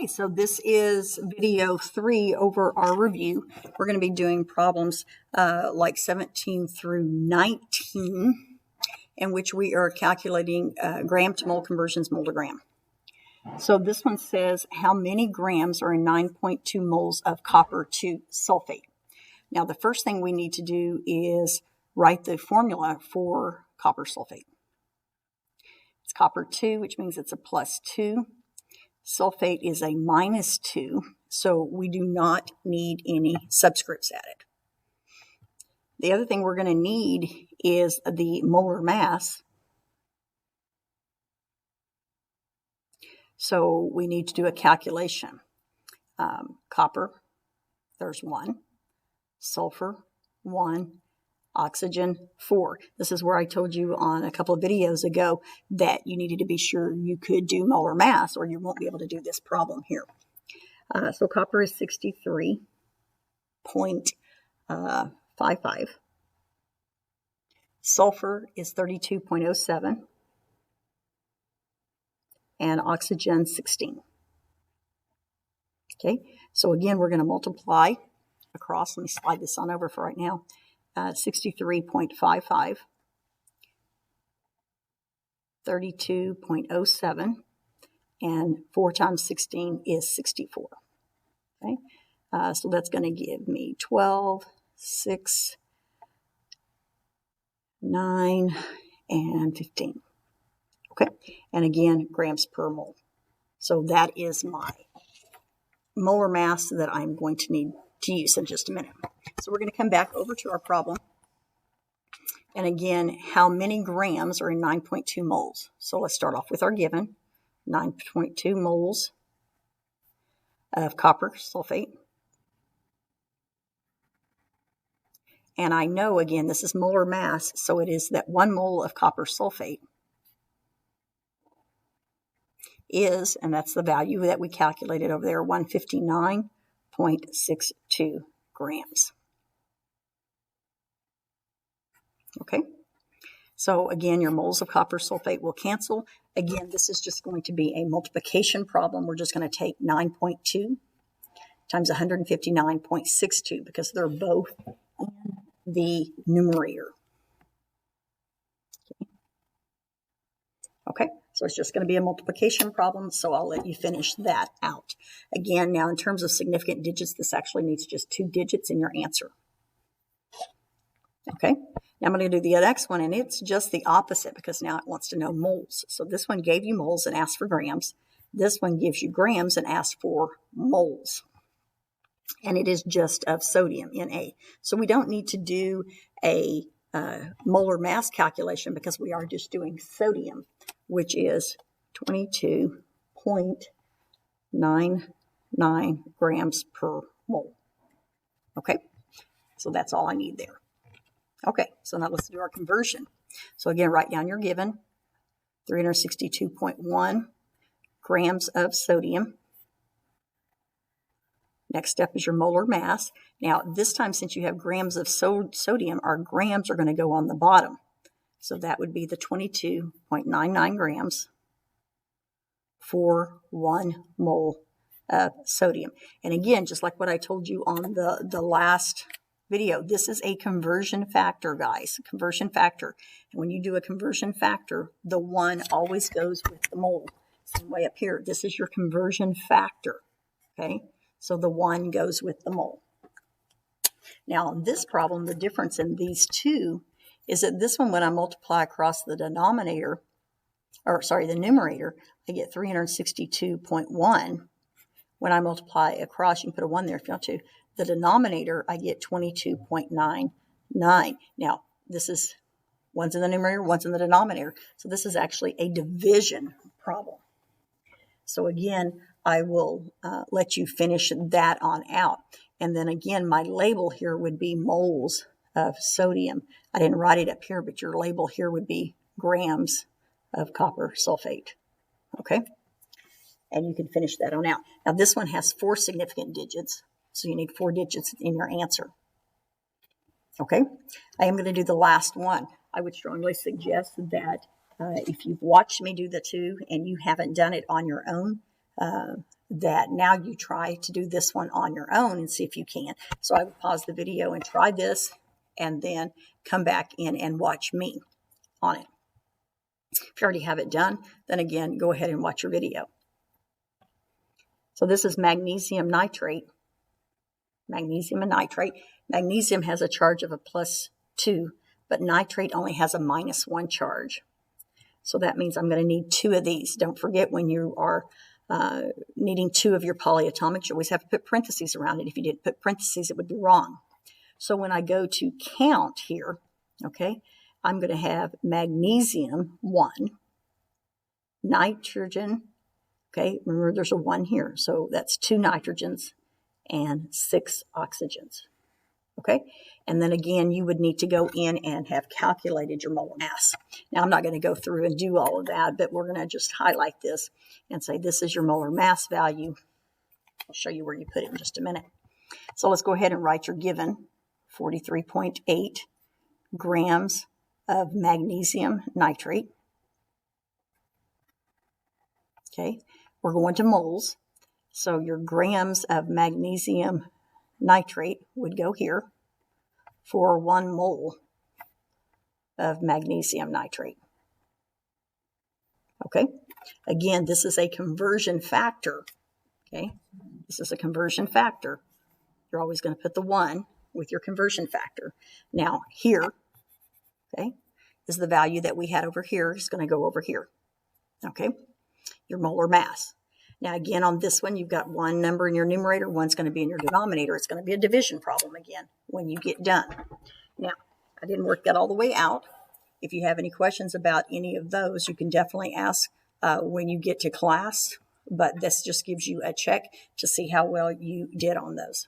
Okay, so this is video 3 over our review. We're going to be doing problems like 17 through 19, in which we are calculating gram to mole conversions, mole to gram. So this one says how many grams are in 9.2 moles of copper to sulfate. Now the first thing we need to do is write the formula for copper sulfate. It's copper 2, which means it's a plus 2. Sulfate is a minus 2, so we do not need any subscripts added. The other thing we're going to need is the molar mass. So we need to do a calculation. Copper, there's 1. Sulfur, 1. Oxygen, 4. This is where I told you on a couple of videos ago that you needed to be sure you could do molar mass or you won't be able to do this problem here. So copper is 63.55. Sulfur is 32.07. And oxygen, 16. Okay, so again, we're going to multiply across. Let me slide this on over for right now. 63.55, 32.07, and 4 times 16 is 64. Okay, so that's going to give me 12, 6, 9, and 15. Okay, and again, grams per mole. So that is my molar mass that I'm going to need to use in just a minute. So we're going to come back over to our problem. And again, how many grams are in 9.2 moles? So let's start off with our given, 9.2 moles of copper sulfate. And I know, again, this is molar mass, so it is that 1 mole of copper sulfate is, and that's the value that we calculated over there, 159.62 grams. Okay, so again, your moles of copper sulfate will cancel. Again, this is just going to be a multiplication problem. We're just going to take 9.2 times 159.62 because they're both in the numerator. Okay, so it's just going to be a multiplication problem, so I'll let you finish that out. Again, now in terms of significant digits, this actually needs just 2 digits in your answer. Okay, now I'm going to do the next one, and it's just the opposite because now it wants to know moles. So this one gave you moles and asked for grams. This one gives you grams and asks for moles. And it is just of sodium, Na. So we don't need to do a molar mass calculation because we are just doing sodium, which is 22.99 grams per mole. Okay, so that's all I need there. Okay, so now let's do our conversion. So again, write down your given, 362.1 grams of sodium. Next step is your molar mass. Now, this time, since you have grams of sodium, our grams are going to go on the bottom. So that would be the 22.99 grams for 1 mole of sodium. And again, just like what I told you on the last video, this is a conversion factor, guys, conversion factor. And when you do a conversion factor, the 1 always goes with the mole. Same way up here, this is your conversion factor, okay? So the 1 goes with the mole. Now, in this problem, the difference in these two is that this one, when I multiply across the denominator, or sorry, the numerator, I get 362.1. When I multiply across, you can put a 1 there if you want to. The denominator, I get 22.99. Now, this is, one's in the numerator, one's in the denominator. So this is actually a division problem. So again, I will let you finish that on out. And then again, my label here would be moles of sodium. I didn't write it up here, but your label here would be grams of copper sulfate. Okay? And you can finish that on out. Now, this one has 4 significant digits, so you need 4 digits in your answer. Okay? I am going to do the last one. I would strongly suggest that if you've watched me do the 2 and you haven't done it on your own, that now you try to do this one on your own and see if you can. So I would pause the video and try this, and then come back in and watch me on it. If you already have it done, then again, go ahead and watch your video. So this is magnesium nitrate. Magnesium and nitrate. Magnesium has a charge of a +2, but nitrate only has a -1 charge. So that means I'm going to need 2 of these. Don't forget, when you are needing 2 of your polyatomics, you always have to put parentheses around it. If you didn't put parentheses, it would be wrong. So when I go to count here, okay, I'm going to have magnesium 1, nitrogen, okay, remember there's a 1 here, so that's 2 nitrogens and 6 oxygens, okay? And then again, you would need to go in and have calculated your molar mass. Now, I'm not going to go through and do all of that, but we're going to just highlight this and say this is your molar mass value. I'll show you where you put it in just a minute. So let's go ahead and write your given 43.8 grams of magnesium nitrate. Okay, we're going to moles. So your grams of magnesium nitrate would go here for 1 mole of magnesium nitrate. Okay, again, this is a conversion factor. Okay, this is a conversion factor. You're always going to put the 1 with your conversion factor. Now here, okay, is the value that we had over here is going to go over here. Okay, your molar mass. Now again, on this one, you've got 1 number in your numerator, 1's going to be in your denominator. It's going to be a division problem again when you get done. Now, I didn't work that all the way out. If you have any questions about any of those, you can definitely ask when you get to class, but this just gives you a check to see how well you did on those.